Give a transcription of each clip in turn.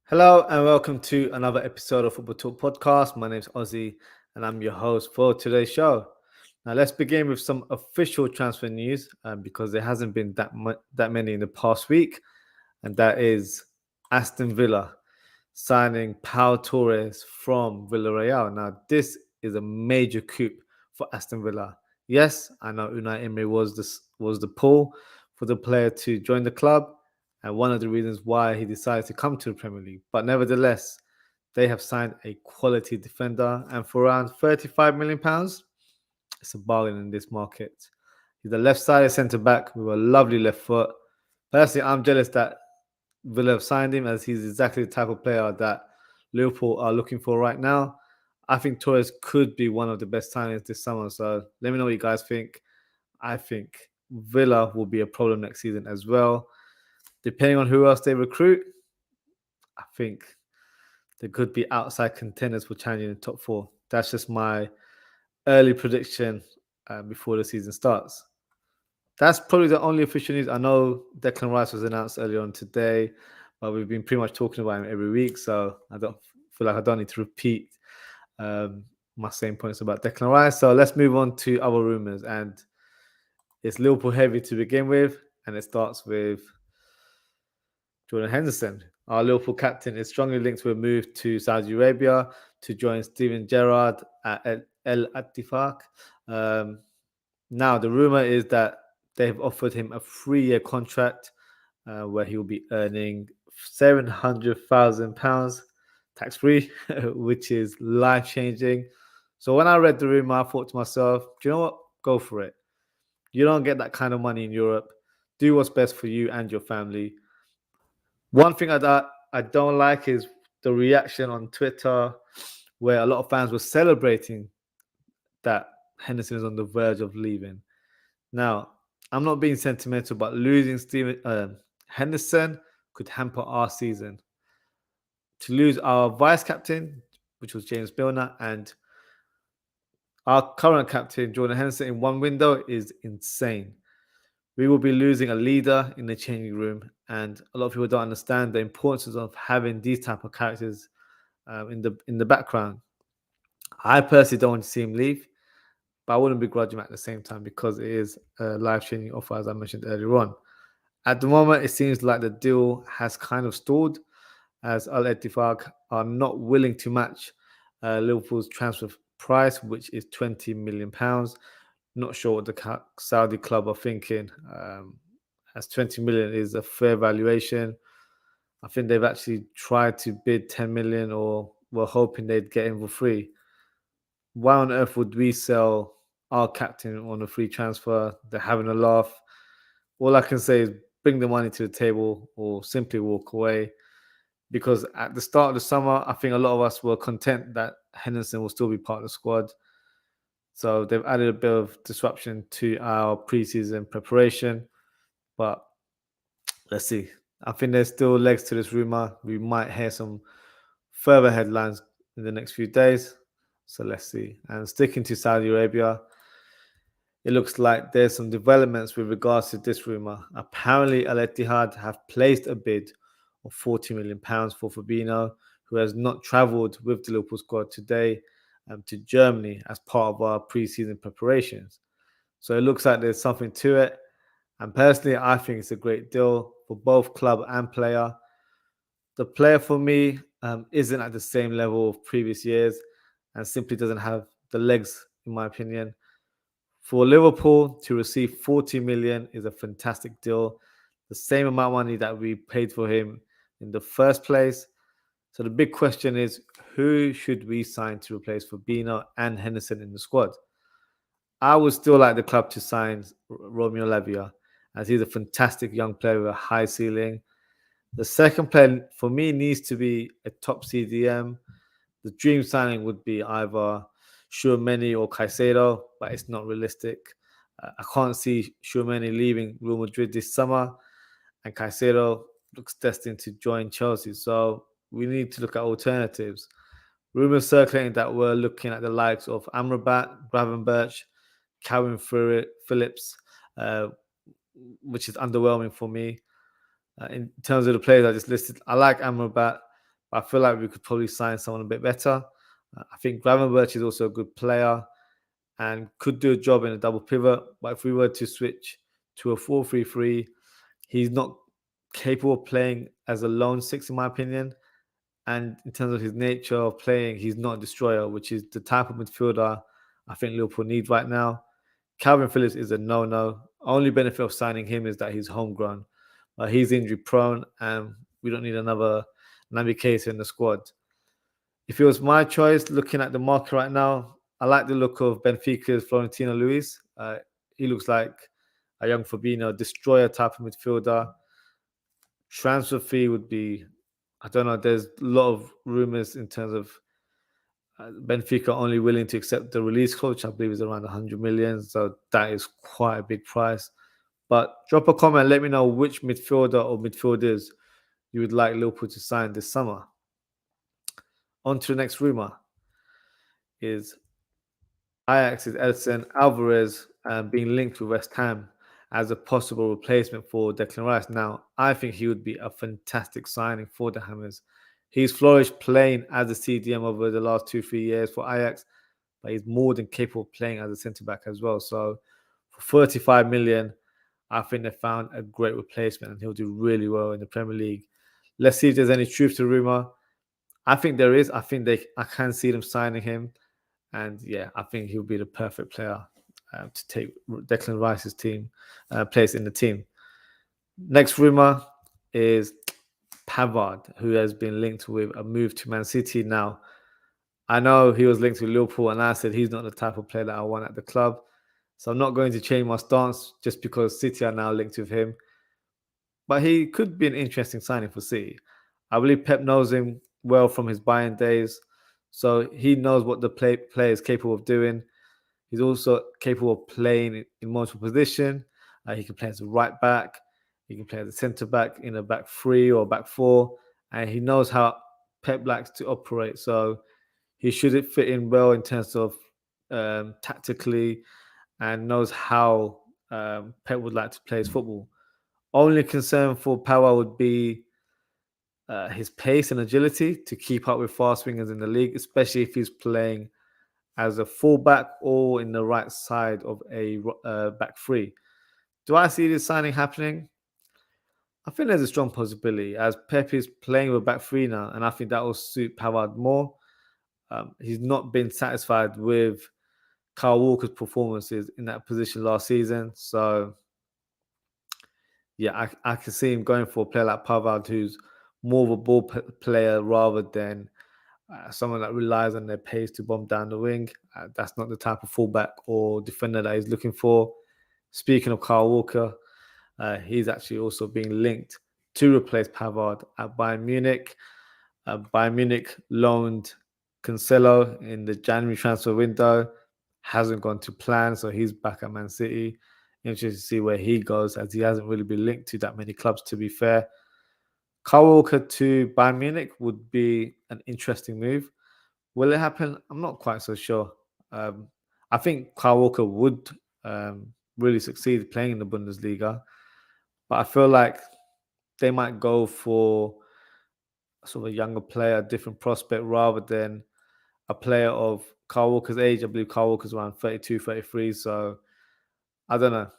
Hello and welcome to another episode of Football Talk Podcast. My name is Ozzie and I'm your host for today's show. Now let's begin with some official transfer news because there hasn't been that many in the past week, and that is Aston Villa signing Pau Torres from Villarreal. Now this is a major coup for Aston Villa. Yes, I know Unai Emery was the pull for the player to join the club and one of the reasons why he decided to come to the Premier League. But nevertheless, they have signed a quality defender, and for around £35 million, it's a bargain in this market. He's a left-sided centre back with a lovely left foot. Personally, I'm jealous that Villa have signed him, as he's exactly the type of player that Liverpool are looking for right now. I think Torres could be one of the best signings this summer. So let me know what you guys think. I think Villa will be a problem next season as well. Depending on who else they recruit, I think they could be outside contenders for challenging the top four. That's just my early prediction before the season starts. That's probably the only official news. I know Declan Rice was announced earlier on today, but we've been pretty much talking about him every week, so I don't feel like I don't need to repeat my same points about Declan Rice. So let's move on to other rumours, and it's Liverpool heavy to begin with, and it starts with Jordan Henderson. Our Liverpool captain is strongly linked to a move to Saudi Arabia to join Steven Gerrard at El Attifaq. Now, the rumour is that they've offered him a 3-year contract where he will be earning £700,000 tax-free, which is life-changing. So when I read the rumour, I thought to myself, do you know what? Go for it. You don't get that kind of money in Europe. Do what's best for you and your family. One thing I don't like is the reaction on Twitter where a lot of fans were celebrating that Henderson is on the verge of leaving. Now, I'm not being sentimental, but losing Henderson could hamper our season. To lose our vice captain, which was James Milner, and our current captain, Jordan Henderson, in one window is insane. We will be losing a leader in the changing room, and a lot of people don't understand the importance of having these type of characters in the background. I personally don't want to see him leave, but I wouldn't begrudge him at the same time because it is a life-changing offer, as I mentioned earlier on. At the moment, it seems like the deal has kind of stalled, as Al Ettifaq are not willing to match Liverpool's transfer price, which is £20 million. Not sure what the Saudi club are thinking, as 20 million is a fair valuation. I think they've actually tried to bid 10 million or were hoping they'd get him for free. Why on earth would we sell our captain on a free transfer? They're having a laugh. All I can say is bring the money to the table or simply walk away. Because at the start of the summer, I think a lot of us were content that Henderson will still be part of the squad. So they've added a bit of disruption to our preseason preparation. But let's see. I think there's still legs to this rumor. We might hear some further headlines in the next few days. So let's see. And sticking to Saudi Arabia, it looks like there's some developments with regards to this rumor. Apparently, Al Ittihad have placed a bid of £40 million for Fabinho, who has not travelled with the Liverpool squad today to Germany as part of our pre-season preparations. So it looks like there's something to it. And personally, I think it's a great deal for both club and player. The player for me isn't at the same level of previous years and simply doesn't have the legs, in my opinion. For Liverpool to receive 40 million is a fantastic deal. The same amount of money that we paid for him in the first place. So the big question is, who should we sign to replace Fabinho and Henderson in the squad? I would still like the club to sign Romeo Lavia, as he's a fantastic young player with a high ceiling. The second player for me needs to be a top CDM. The dream signing would be either Tchouaméni or Caicedo, but it's not realistic. I can't see Tchouaméni leaving Real Madrid this summer, and Caicedo looks destined to join Chelsea. So we need to look at alternatives. Rumours circulating that we're looking at the likes of Amrabat, Gravenberch, Calvin Phillips, which is underwhelming for me. In terms of the players I just listed, I like Amrabat, I feel like we could probably sign someone a bit better. I think Gravenberch is also a good player and could do a job in a double pivot. But if we were to switch to a 4-3-3, he's not capable of playing as a lone six, in my opinion. And in terms of his nature of playing, he's not a destroyer, which is the type of midfielder I think Liverpool need right now. Calvin Phillips is a no-no. Only benefit of signing him is that he's homegrown. He's injury prone, and we don't need another navigator in the squad. If it was my choice, looking at the market right now, I like the look of Benfica's Florentino Luis. He looks like a young Fabinho, destroyer type of midfielder. Transfer fee would be, I don't know, there's a lot of rumours in terms of Benfica only willing to accept the release clause, which I believe is around 100 million. So that is quite a big price. But drop a comment, let me know which midfielder or midfielders you would like Liverpool to sign this summer. On to the next rumour is Ajax's Edson Alvarez being linked with West Ham as a possible replacement for Declan Rice. Now, I think he would be a fantastic signing for the Hammers. He's flourished playing as a CDM over the last 2-3 years for Ajax, but he's more than capable of playing as a centre-back as well. So for 35 million, I think they found a great replacement and he'll do really well in the Premier League. Let's see if there's any truth to the rumour. I think there is. I can see them signing him. And yeah, I think he'll be the perfect player to take Declan Rice's place in the team. Next rumour is Pavard, who has been linked with a move to Man City. Now, I know he was linked to Liverpool, and I said he's not the type of player that I want at the club. So I'm not going to change my stance just because City are now linked with him. But he could be an interesting signing for City. I believe Pep knows him well from his Bayern days. So he knows what the player is capable of doing. He's also capable of playing in multiple positions. He can play as a right back. He can play as a centre back in a back three or back four. And he knows how Pep likes to operate. So he should fit in well in terms of tactically and knows how Pep would like to play his football. Only concern for Power would be his pace and agility to keep up with fast wingers in the league, especially if he's playing as a fullback or in the right side of a back three. Do I see this signing happening? I think there's a strong possibility as Pep is playing with back three now, and I think that will suit Pavard more. He's not been satisfied with Kyle Walker's performances in that position last season. So, yeah, I can see him going for a player like Pavard, who's more of a ball player rather than someone that relies on their pace to bomb down the wing. That's not the type of fullback or defender that he's looking for. Speaking of Kyle Walker, he's actually also being linked to replace Pavard at Bayern Munich. Bayern Munich loaned Cancelo in the January transfer window. Hasn't gone to plan, so he's back at Man City. Interesting to see where he goes, as he hasn't really been linked to that many clubs, to be fair. Kyle Walker to Bayern Munich would be an interesting move. Will it happen? I'm not quite so sure. I think Kyle Walker would really succeed playing in the Bundesliga, but I feel like they might go for sort of a younger player, a different prospect, rather than a player of Kyle Walker's age. I believe Kyle Walker's around 32, 33. So I don't know.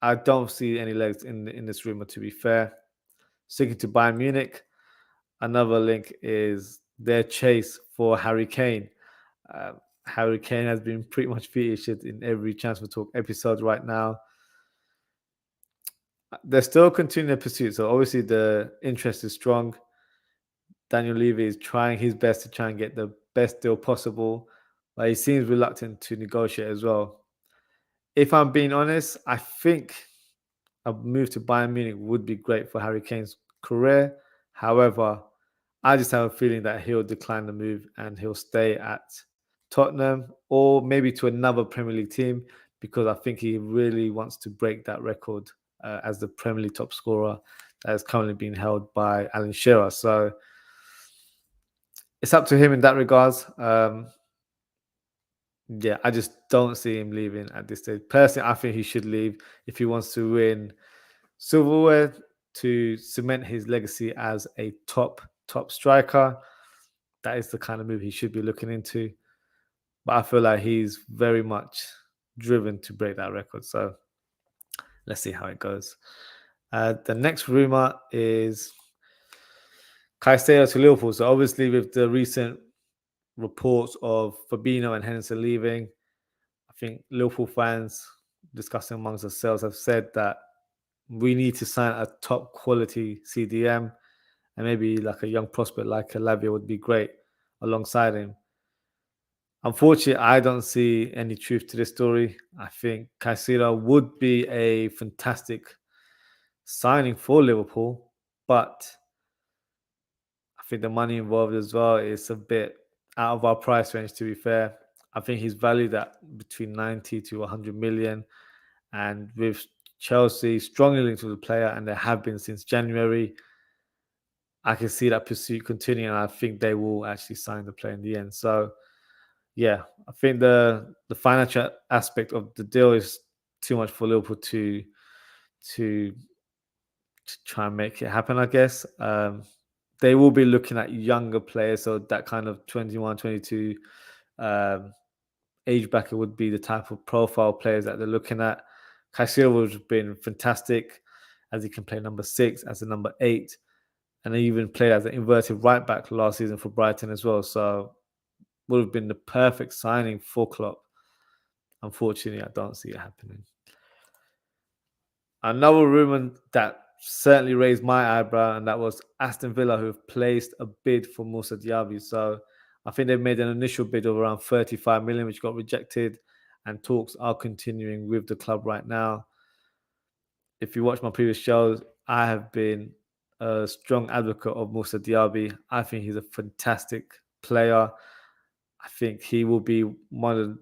I don't see any legs in this rumor, to be fair. Sticking to Bayern Munich, another link is their chase for Harry Kane. Harry Kane has been pretty much featured in every Transfer Talk episode right now. They're still continuing their pursuit, so obviously the interest is strong. Daniel Levy is trying his best to try and get the best deal possible, but he seems reluctant to negotiate as well. If I'm being honest, I think a move to Bayern Munich would be great for Harry Kane's career. However, I just have a feeling that he'll decline the move and he'll stay at Tottenham or maybe to another Premier League team, because I think he really wants to break that record as the Premier League top scorer that is currently being held by Alan Shearer. So it's up to him in that regards. Yeah, I just don't see him leaving at this stage. Personally, I think he should leave if he wants to win silverware to cement his legacy as a top top striker, that is the kind of move he should be looking into. But I feel like he's very much driven to break that record. So let's see how it goes. The next rumor is Caicedo to Liverpool. So obviously, with the recent reports of Fabinho and Henderson leaving, I think Liverpool fans discussing amongst themselves have said that we need to sign a top quality CDM, and maybe like a young prospect like Lavia would be great alongside him. Unfortunately, I don't see any truth to this story. I think Caicedo would be a fantastic signing for Liverpool, but I think the money involved as well is a bit out of our price range, to be fair. I think he's valued at between 90 to 100 million. And with Chelsea strongly linked with the player, and they have been since January, I can see that pursuit continuing. And I think they will actually sign the player in the end. So, yeah, I think the financial aspect of the deal is too much for Liverpool to try and make it happen, I guess. They will be looking at younger players, so that kind of 21, 22 um, age bracket would be the type of profile players that they're looking at. Caicedo would have been fantastic, as he can play number 6, as a number 8, and he even played as an inverted right back last season for Brighton as well. So would have been the perfect signing for Klopp. Unfortunately, I don't see it happening. Another rumour that certainly raised my eyebrow, and that was Aston Villa, who have placed a bid for Moussa Diaby. So I think they've made an initial bid of around 35 million, which got rejected, and talks are continuing with the club right now. If you watch my previous shows, I have been a strong advocate of Moussa Diaby. I think he's a fantastic player. I think he will be one of the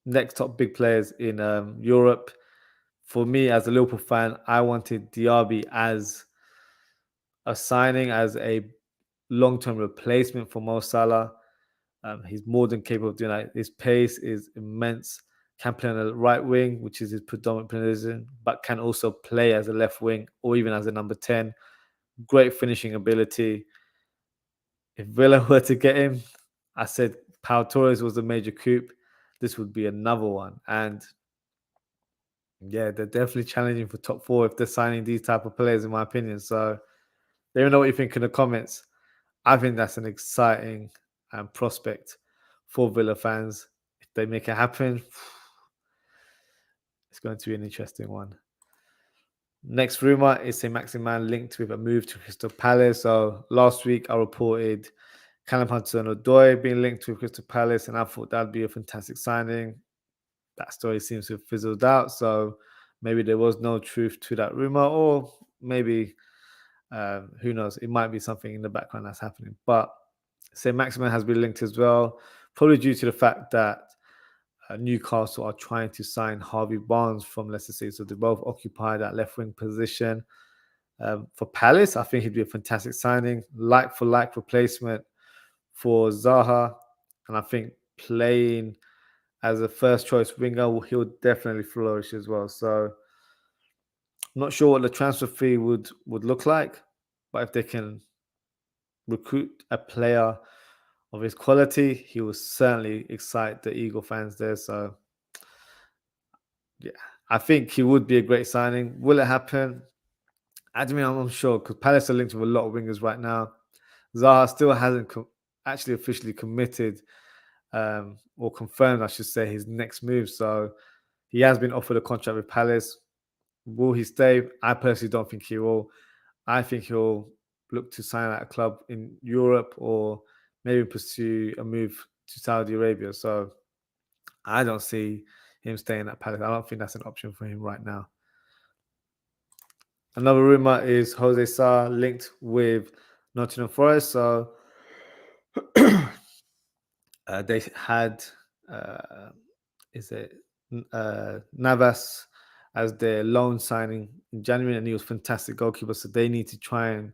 next top big players in Europe. For me, as a Liverpool fan, I wanted Diaby as a signing, as a long-term replacement for Mo Salah. He's more than capable of doing that. His pace is immense. Can play on the right wing, which is his predominant position, but can also play as a left wing or even as a number 10. Great finishing ability. If Villa were to get him, I said Pau Torres was a major coup. This would be another one. And yeah, they're definitely challenging for top 4 if they're signing these type of players, in my opinion. So let me know what you think in the comments. I think that's an exciting prospect for Villa fans. If they make it happen, it's going to be an interesting one. Next rumor is Saint-Maximin linked with a move to Crystal Palace. So last week I reported Callum Hudson-Odoi being linked with Crystal Palace, and I thought that'd be a fantastic signing. That story seems to have fizzled out. So maybe there was no truth to that rumor, or maybe who knows? It might be something in the background that's happening. But Saint-Maximin has been linked as well, probably due to the fact that Newcastle are trying to sign Harvey Barnes from Leicester City. So they both occupy that left wing position. For Palace, I think he'd be a fantastic signing, like for like replacement for Zaha. And I think playing as a first choice winger, he'll definitely flourish as well. So I'm not sure what the transfer fee would look like, but if they can recruit a player of his quality, he will certainly excite the Eagle fans there. So yeah, I think he would be a great signing. Will it happen? I mean, I'm unsure because Palace are linked with a lot of wingers right now. Zaha still hasn't actually officially committed or confirmed, I should say, his next move. So he has been offered a contract with Palace. Will he stay? I personally don't think he will. I think he'll look to sign at a club in Europe or maybe pursue a move to Saudi Arabia. So I don't see him staying at Palace. I don't think that's an option for him right now. Another rumor is Jose Sa linked with Nottingham Forest. So they had Navas as their loan signing in January, and he was a fantastic goalkeeper. So they need to try and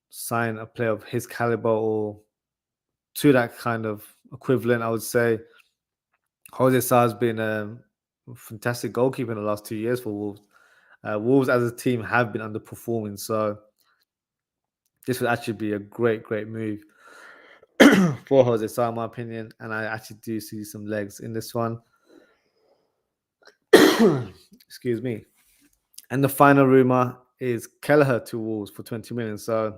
sign a player of his caliber or to that kind of equivalent, I would say. Jose Sa has been a fantastic goalkeeper in the last 2 years for Wolves. Wolves as a team have been underperforming, so this would actually be a great move for Jose Sa, in my opinion. And I actually do see some legs in this one. Excuse me. And the final rumor is Keller to Wolves for 20 million. So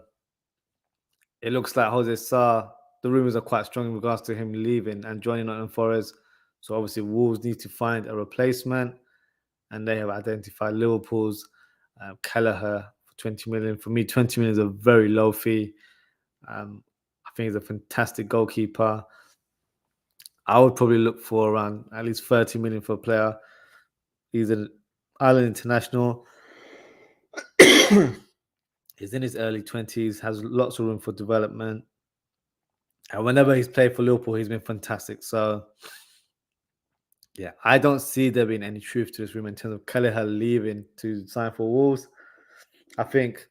it looks like Jose Sa, the rumors are quite strong in regards to him leaving and joining Nottingham Forest. So obviously Wolves need to find a replacement, and they have identified Liverpool's Kelleher for 20 million. For me, 20 million is a very low fee. I think he's a fantastic goalkeeper. I would probably look for around at least 30 million for a player. He's an Ireland international. He's in his early 20s, has lots of room for development. And whenever he's played for Liverpool, he's been fantastic. So, yeah, I don't see there being any truth to this rumor in terms of Kelleher leaving to sign for Wolves. I think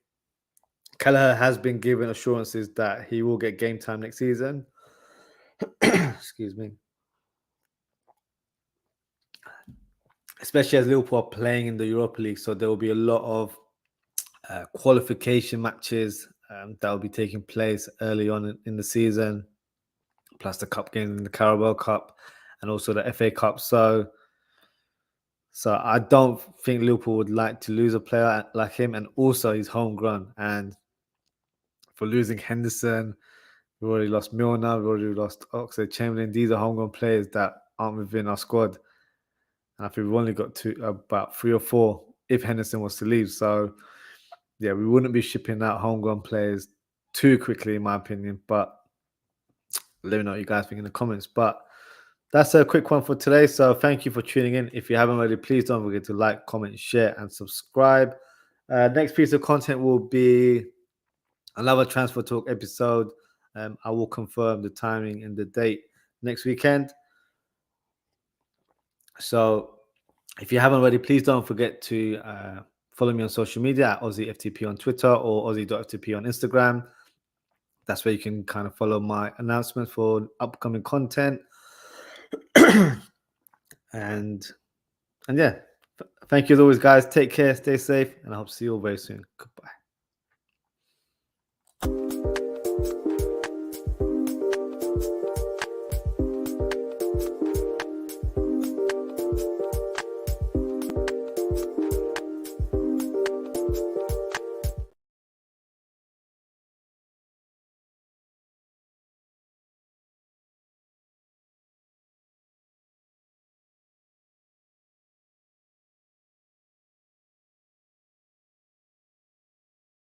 Kelleher has been given assurances that he will get game time next season. Excuse me. Especially as Liverpool are playing in the Europa League. So there will be a lot of qualification matches that will be taking place early on in the season, plus the cup games in the Carabao Cup and also the FA Cup. So I don't think Liverpool would like to lose a player like him, and also he's homegrown. And for losing Henderson, we've already lost Milner, we've already lost Oxlade-Chamberlain. These are homegrown players that aren't within our squad. And I think we've only got about 3 or 4 if Henderson was to leave. So yeah, we wouldn't be shipping out homegrown players too quickly, in my opinion. But let me know what you guys think in the comments. But that's a quick one for today. So thank you for tuning in. If you haven't already, please don't forget to like, comment, share, and subscribe. Next piece of content will be another Transfer Talk episode. I will confirm the timing and the date next weekend. So if you haven't already, please don't forget to follow me on social media at OzzieFTP on Twitter or Ozzie.ftp on Instagram. That's where you can kind of follow my announcements for upcoming content. and yeah, thank you as always, guys. Take care, stay safe, and I hope to see you all very soon. Goodbye.